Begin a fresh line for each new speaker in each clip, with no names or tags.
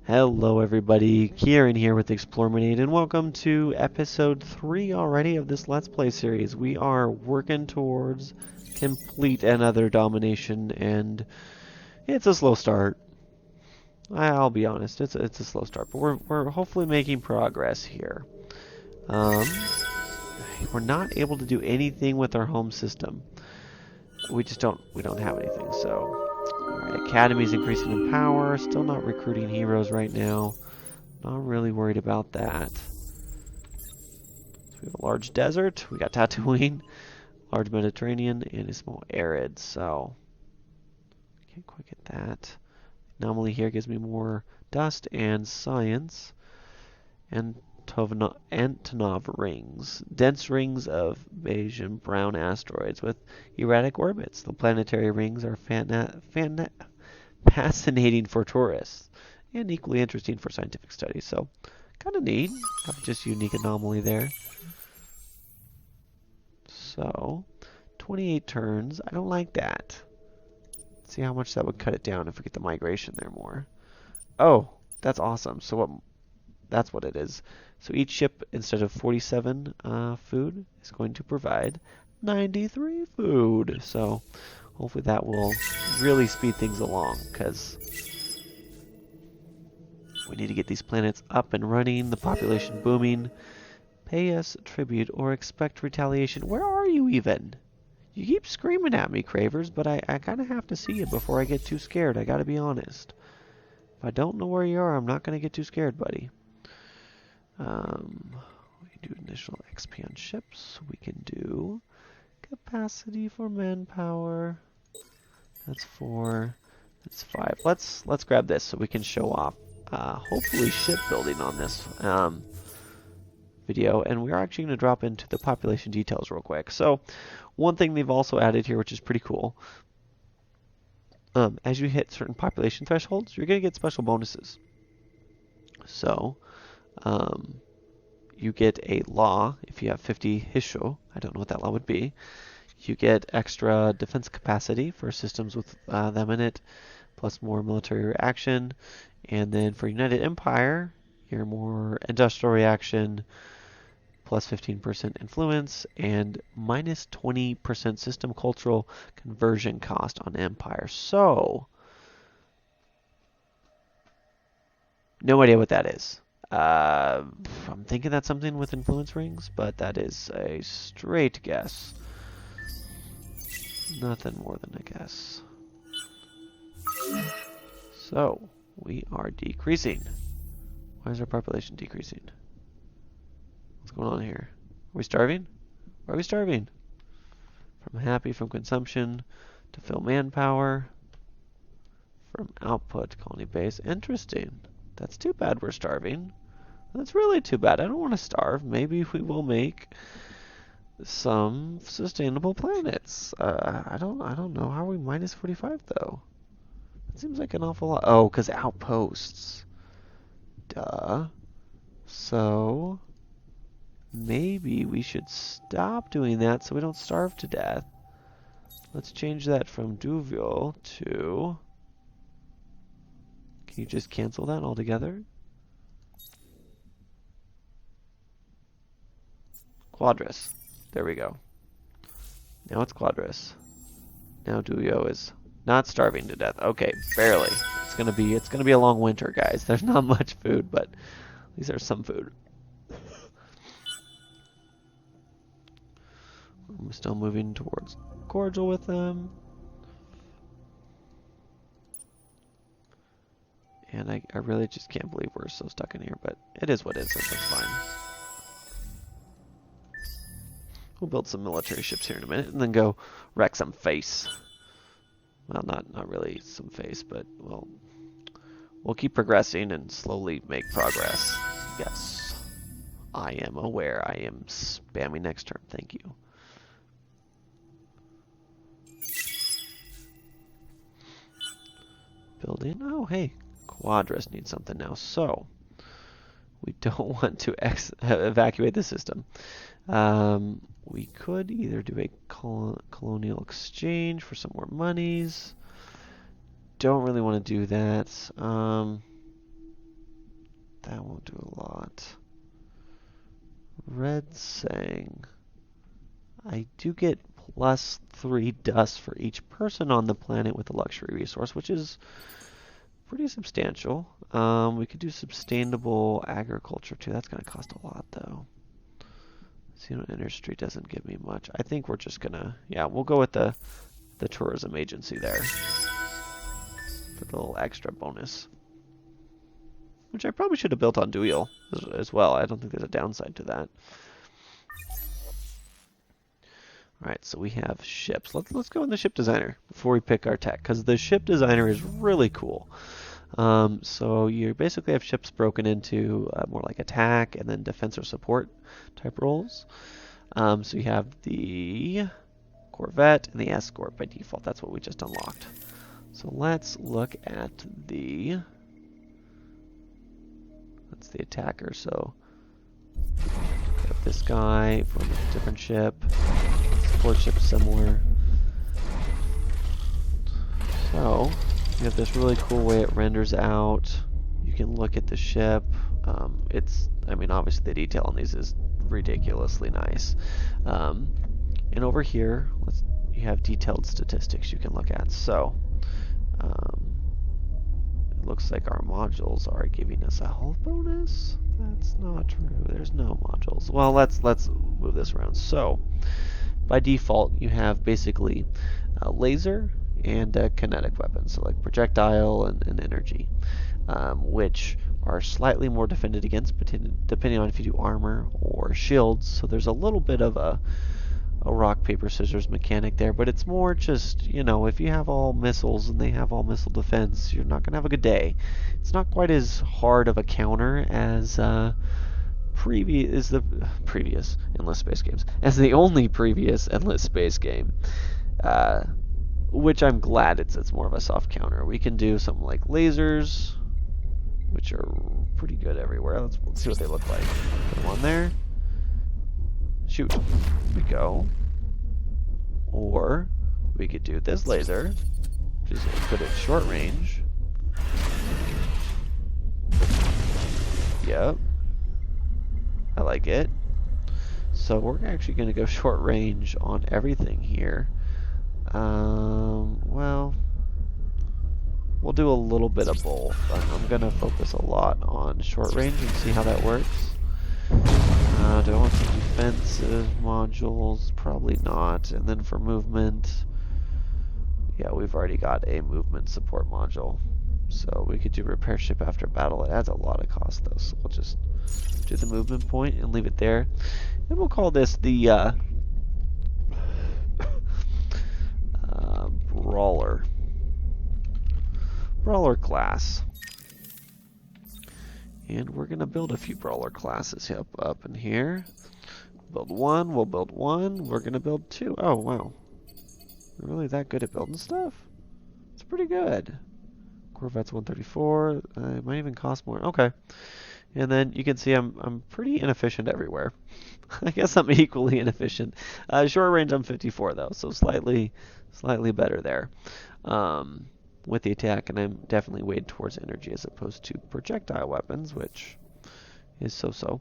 Hello everybody, Kearon here with Explorminate, and welcome to episode 3 already of this Let's Play series. We are working towards complete another domination, and it's a slow start. I'll be honest, it's a slow start, but we're hopefully making progress here. Um, we're not able to do anything with our home system. We don't have anything, so... Alright, Academy's increasing in power, still not recruiting heroes right now. Not really worried about that. So we have a large desert, we got Tatooine, large Mediterranean, and a small arid, so can't quite get that. Anomaly here gives me more dust and science. And Antonov rings. Dense rings of beige and brown asteroids with erratic orbits. The planetary rings are fascinating for tourists and equally interesting for scientific studies. So, kind of neat. Have just unique anomaly there. So, 28 turns. I don't like that. Let's see how much that would cut it down if we get the migration there more. Oh, that's awesome. So that's what it is. So each ship, instead of 47 food, is going to provide 93 food. So hopefully that will really speed things along, because we need to get these planets up and running, the population booming. Pay us tribute or expect retaliation. Where are you even? You keep screaming at me, Cravers, but I kind of have to see you before I get too scared. I gotta be honest. If I don't know where you are, I'm not gonna get too scared, buddy. We do initial XP on ships. We can do capacity for manpower. That's 4. That's 5. Let's grab this so we can show off. Hopefully shipbuilding on this video, and we are actually going to drop into the population details real quick. So, one thing they've also added here, which is pretty cool. As you hit certain population thresholds, you're going to get special bonuses. So, you get a law if you have 50 Hisho. I don't know what that law would be. You get extra defense capacity for systems with them in it, plus more military reaction. And then for United Empire, you're more industrial reaction, plus 15% influence, and minus 20% system cultural conversion cost on Empire. So, no idea what that is. I'm thinking that's something with influence rings, but that is a straight guess. Nothing more than a guess. So, we are decreasing. Why is our population decreasing? What's going on here? Are we starving? Why are we starving? From happy from consumption to fill manpower. From output, colony base. Interesting. That's too bad we're starving. That's really too bad. I don't want to starve. Maybe we will make some sustainable planets. I don't know. How are we minus 45 though? It seems like an awful lot. Oh, because outposts. Duh. So maybe we should stop doing that so we don't starve to death. Let's change that from Duvial to... Can you just cancel that altogether? Quadrus. There we go. Now it's Quadrus. Now Duyo is not starving to death. Okay, barely. It's gonna be a long winter, guys. There's not much food, but at least there's some food. I'm still moving towards cordial with them. And I really just can't believe we're so stuck in here, but it is what it is, so that's fine. We'll build some military ships here in a minute and then go wreck some face. Well, not really some face, but we'll keep progressing and slowly make progress. Yes, I am aware. I am spamming next turn. Thank you. Building. Oh, hey. Quadrus needs something now. So, we don't want to evacuate the system. We could either do a colonial exchange for some more monies. Don't really want to do that. that won't do a lot. Red Sang. I do get +3 dust for each person on the planet with a luxury resource, which is pretty substantial. We could do sustainable agriculture too. That's going to cost a lot though. Industry doesn't give me much. I think we're just gonna, yeah, we'll go with the tourism agency there for the little extra bonus, which I probably should have built on Duil as well. I don't think there's a downside to that. All right, so we have ships. Let's go in the ship designer before we pick our tech, because the ship designer is really cool. So you basically have ships broken into more like attack and then defense or support type roles. So you have the Corvette and the Escort by default. That's what we just unlocked. So let's look at that's the attacker. So we have this guy from a different ship. Support ship similar. So you have this really cool way it renders out. You can look at the ship. I mean, obviously the detail on these is ridiculously nice. And over here, you have detailed statistics you can look at. So it looks like our modules are giving us a health bonus. That's not true. There's no modules. Well, let's move this around. So by default, you have basically a laser and a kinetic weapon, so like projectile and energy, which are slightly more defended against depending on if you do armor or shields. So there's a little bit of a rock, paper, scissors mechanic there, but it's more just, you know, if you have all missiles and they have all missile defense, you're not going to have a good day. It's not quite as hard of a counter as the previous Endless Space games, as the only previous Endless Space game. Which I'm glad it's more of a soft counter. We can do something like lasers, which are pretty good everywhere. Let's see what they look like. Put them on there. Shoot. There we go. Or we could do this laser, just put it short range. Yep. I like it. So we're actually going to go short range on everything here. Well, we'll do a little bit of both. I'm going to focus a lot on short range and see how that works. Do I want some defensive modules? Probably not. And then for movement, yeah, we've already got a movement support module. So we could do repair ship after battle. It adds a lot of cost though, so we'll just do the movement point and leave it there. And we'll call this the Brawler class. And we're going to build a few Brawler classes up in here. Build one, we'll build one, we're going to build two. Oh, wow. We're really that good at building stuff? It's pretty good. Corvette's 134, it might even cost more. Okay. And then you can see I'm pretty inefficient everywhere. I guess I'm equally inefficient. Short range I'm 54 though, so slightly better there. With the attack, and I'm definitely weighed towards energy as opposed to projectile weapons, which is so-so.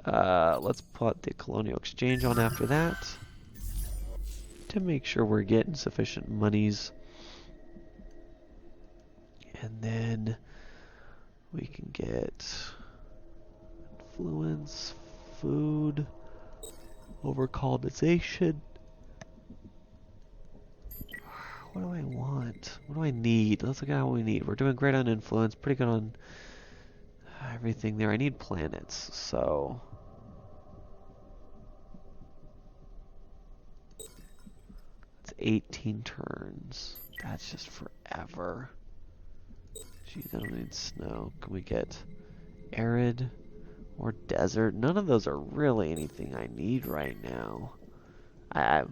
Let's put the Colonial Exchange on after that to make sure we're getting sufficient monies. And then we can get influence, food, overcolonization. What do I want? What do I need? Let's look at what we need. We're doing great on influence, pretty good on everything there. I need planets, so it's 18 turns. That's just forever. Geez, I don't need snow. Can we get arid or desert? None of those are really anything I need right now.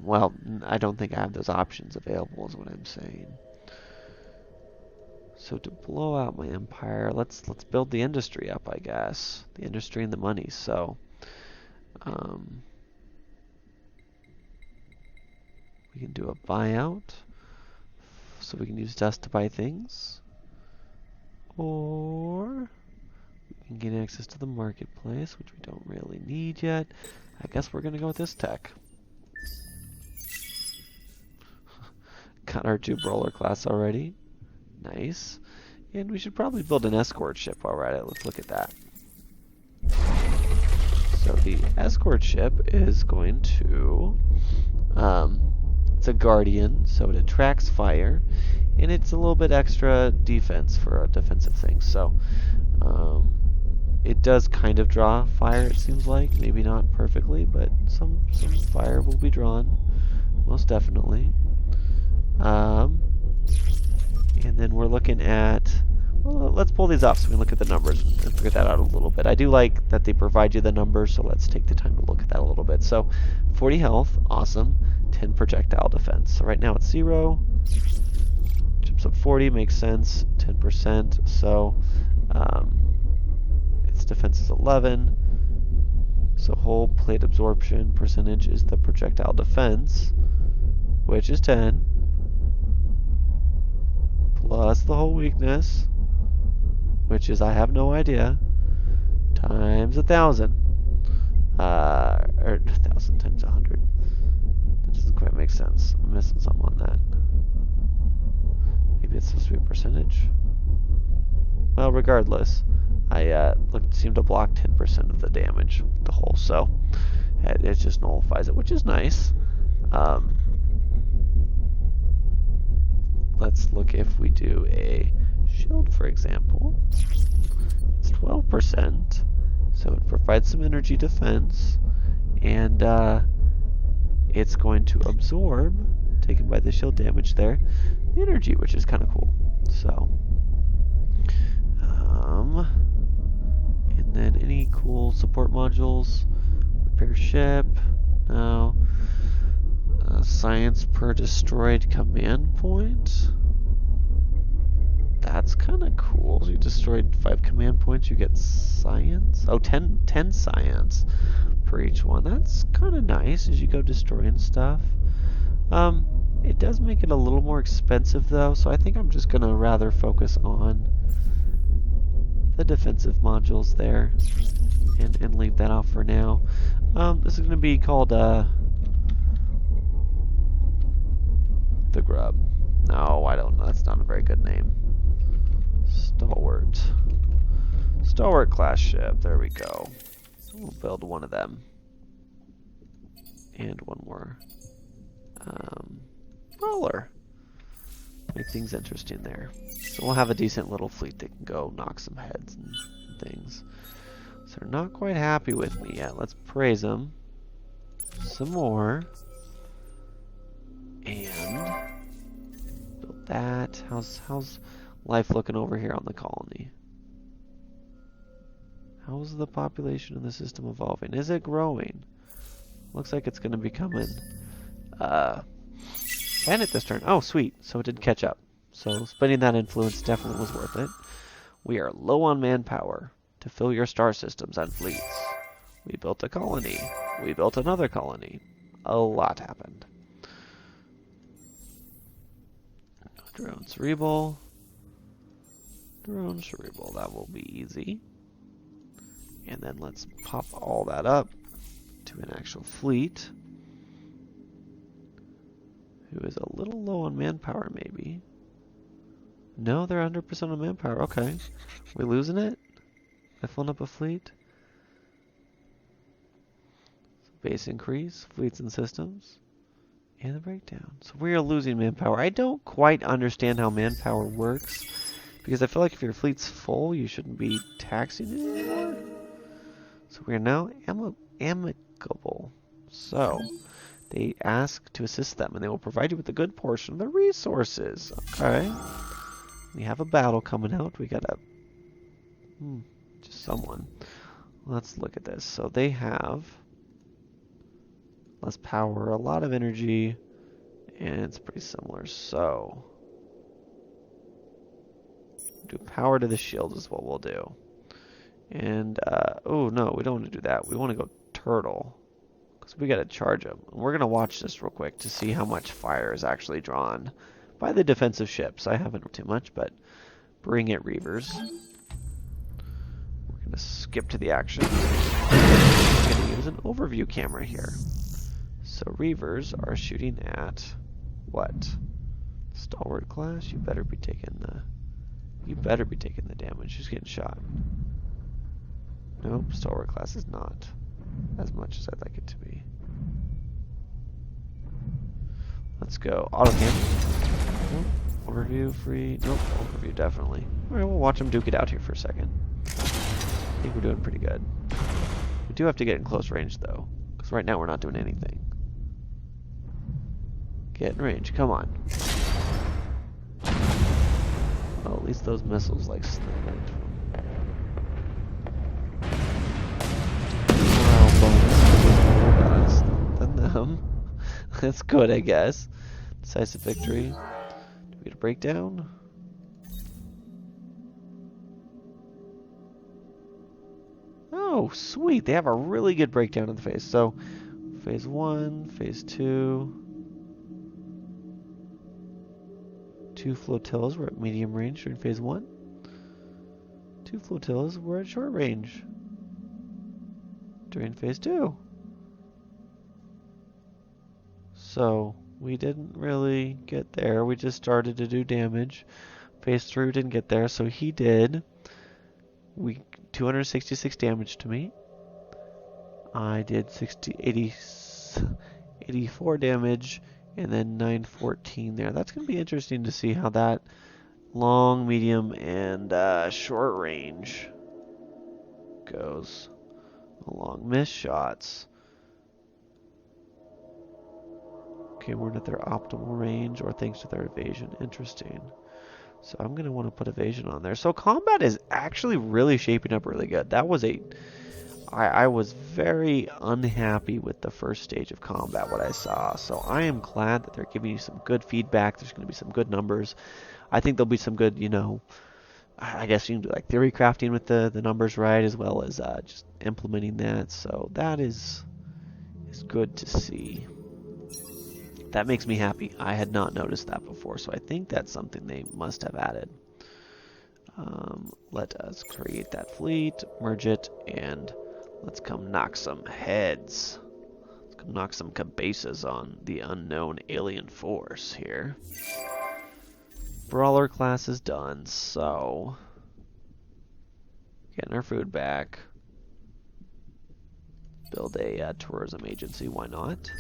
Well, I don't think I have those options available is what I'm saying. So to blow out my empire, let's build the industry up, I guess. The industry and the money. So we can do a buyout. So we can use dust to buy things. Or we can gain access to the marketplace, which we don't really need yet. I guess we're going to go with this tech. Got our 2 brawler class already. Nice. And we should probably build an escort ship while we're at it. Let's look at that. So the escort ship is going to, it's a guardian, so it attracts fire, and it's a little bit extra defense for a defensive thing. So it does kind of draw fire, it seems like. Maybe not perfectly, but some fire will be drawn, most definitely. And then we're looking at, well, let's pull these off so we can look at the numbers and figure that out a little bit. I do like that they provide you the numbers, so let's take the time to look at that a little bit. So 40 health, awesome. 10 projectile defense. So right now it's 0. Jumps up 40, makes sense. 10%. So its defense is 11. So whole plate absorption percentage is the projectile defense, which is 10. Plus the whole weakness, which is, I have no idea, times 1,000. Or 1,000 times 100. That doesn't quite make sense. I'm missing something on that. Maybe it's supposed to be a percentage. Well, regardless, I seemed to block 10% of the damage with the hole, so it just nullifies it, which is nice. Let's look if we do a shield, for example. It's 12%, so it provides some energy defense, and it's going to absorb, taken by the shield damage there, the energy, which is kind of cool. So, and then any cool support modules? Repair ship? No. Science per destroyed command point. That's kind of cool. So you destroyed 5 command points, you get science. Oh, 10 science per each one. That's kind of nice as you go destroying stuff. It does make it a little more expensive though, so I think I'm just gonna rather focus on the defensive modules there and leave that off for now. This is gonna be called the Grub. No, I don't know. That's not a very good name. Stalwart. Stalwart class ship. There we go. We'll build one of them. And one more. Brawler. Make things interesting there. So we'll have a decent little fleet that can go knock some heads and things. So they're not quite happy with me yet. Let's praise them some more. And build that. How's life looking over here on the colony? How's the population in the system evolving? Is it growing? Looks like it's going to be coming. Planet this turn. Oh, sweet. So it did catch up. So spending that influence definitely was worth it. We are low on manpower to fill your star systems and fleets. We built a colony. We built another colony. A lot happened. Drone cerebral. Drone cerebral. That will be easy. And then let's pop all that up to an actual fleet. Who is a little low on manpower, maybe. No, they're 100% on manpower. Okay. We losing it? By filling up a fleet? So base increase, fleets and systems. And the breakdown. So we are losing manpower. I don't quite understand how manpower works, because I feel like if your fleet's full, you shouldn't be taxing it anymore. So we are now amicable. So they ask to assist them, and they will provide you with a good portion of the resources. Okay. We have a battle coming out. We got a just someone. Let's look at this. So they have less power, a lot of energy, and it's pretty similar. So do power to the shield is what we'll do. And oh no, we don't want to do that. We want to go turtle, because we got to charge them. We're going to watch this real quick to see how much fire is actually drawn by the defensive ships. I haven't too much, but bring it, Reavers. We're going to skip to the action. I'm going to use an overview camera here. So Reavers are shooting at what? Stalwart class? You better be taking the damage. Who's getting shot? Nope, Stalwart class is not as much as I'd like it to be. Let's go. Auto cam. Nope. Overview free. Nope. Overview definitely. Alright, we'll watch them duke it out here for a second. I think we're doing pretty good. We do have to get in close range though, because right now we're not doing anything. Get in range. Come on. Well, at least those missiles like sniped. Bonus than them. That's good, I guess. Decisive victory. Do we get a breakdown? Oh, sweet. They have a really good breakdown of the phase. So, phase 1, phase 2. 2 flotillas were at medium range during phase 1. 2 flotillas were at short range during phase 2. So, we didn't really get there. We just started to do damage. Phase 3 didn't get there, so he did. 266 damage to me. I did 84 damage, and then 914 there. That's going to be interesting to see how that long, medium, and short range goes along missed shots. Okay, we're at their optimal range, or thanks to their evasion. Interesting. So I'm going to want to put evasion on there. So combat is actually really shaping up really good. That was I was very unhappy with the first stage of combat, what I saw. So I am glad that they're giving you some good feedback. There's going to be some good numbers. I think there'll be some good, I guess you can do like theory crafting with the numbers right, as well as just implementing that. So that is good to see. That makes me happy. I had not noticed that before, so I think that's something they must have added. Let us create that fleet, merge it, and let's come knock some heads. Let's come knock some cabezas on the unknown alien force here. Brawler class is done, so getting our food back. Build a tourism agency, why not?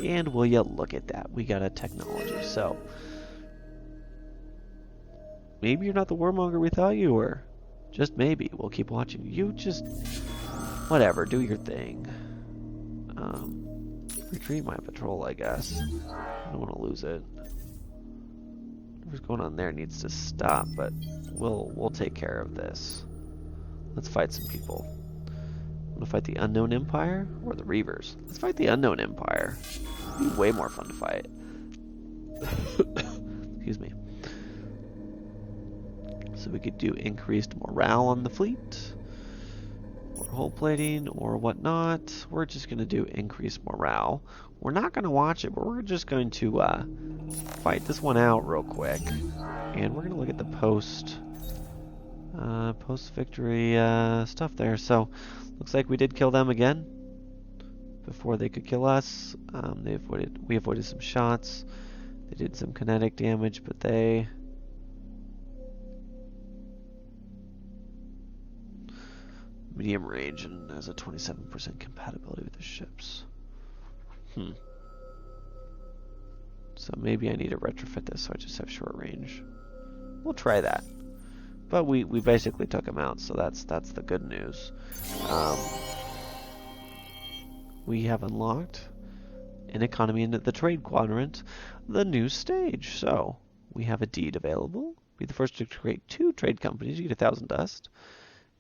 And will you look at that? We got a technology, so maybe you're not the warmonger we thought you were. Just maybe. We'll keep watching. You just, whatever, do your thing. Retreat my patrol, I guess. I don't want to lose it. Whatever's going on there needs to stop, but we'll take care of this. Let's fight some people. I'm gonna fight the Unknown Empire or the Reavers. Let's fight the Unknown Empire. It'd be way more fun to fight. Excuse me. So we could do increased morale on the fleet, or hull plating, or whatnot. We're just gonna do increased morale. We're not gonna watch it, but we're just going to fight this one out real quick, and we're gonna look at the post-victory stuff there. So looks like we did kill them again before they could kill us. We avoided some shots. They did some kinetic damage, but they medium range and has a 27% compatibility with the ships. So maybe I need to retrofit this so I just have short range. We'll try that. But we basically took him out, so that's the good news. We have unlocked an economy in the trade quadrant, the new stage. So we have a deed available. Be the first to create 2 trade companies. You get 1,000 dust.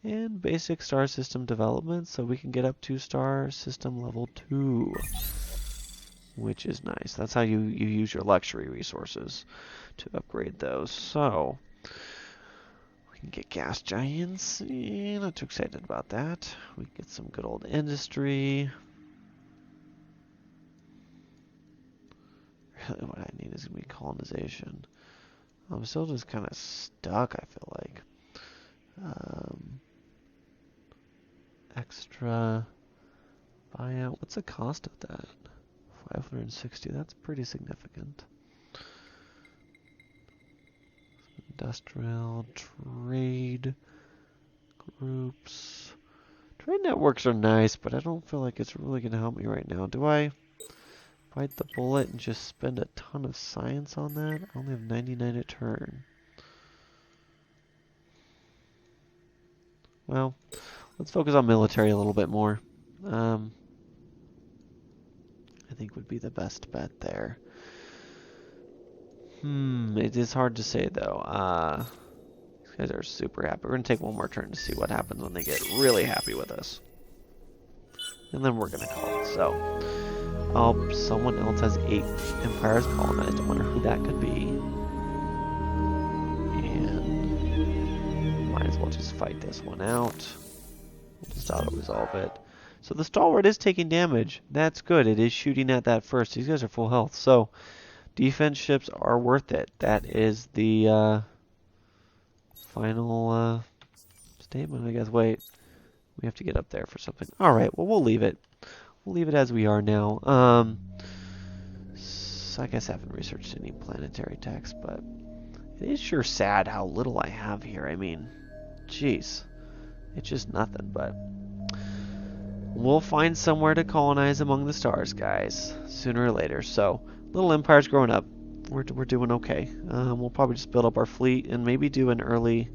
And basic star system development, so we can get up to star system level 2, which is nice. That's how you use your luxury resources to upgrade those. So we can get gas giants. Not too excited about that. We can get some good old industry. Really what I need is going to be colonization. I'm still just kind of stuck, I feel like. Extra buyout. What's the cost of that? 560. That's pretty significant. Industrial trade groups. Trade networks are nice, but I don't feel like it's really going to help me right now. Do I bite the bullet and just spend a ton of science on that? I only have 99 a turn. Well, let's focus on military a little bit more. I think would be the best bet there. It is hard to say though. These guys are super happy. We're going to take one more turn to see what happens when they get really happy with us. And then we're going to call it. So, oh, someone else has 8 empires colonized. I wonder who that could be. And might as well just fight this one out. We'll just auto-resolve it. So the stalwart is taking damage. That's good. It is shooting at that first. These guys are full health. So defense ships are worth it. That is the final statement, I guess. Wait, we have to get up there for something. All right, well, we'll leave it. We'll leave it as we are now. So I guess I haven't researched any planetary tax, but it is sure sad how little I have here. I mean, jeez, it's just nothing, but we'll find somewhere to colonize among the stars, guys, sooner or later. So, little empire's growing up. We're doing okay. We'll probably just build up our fleet and maybe do an early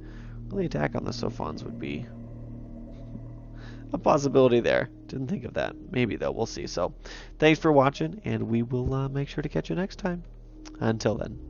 attack on the Sophons would be a possibility there. Didn't think of that. Maybe, though. We'll see. So, thanks for watching, and we will make sure to catch you next time. Until then.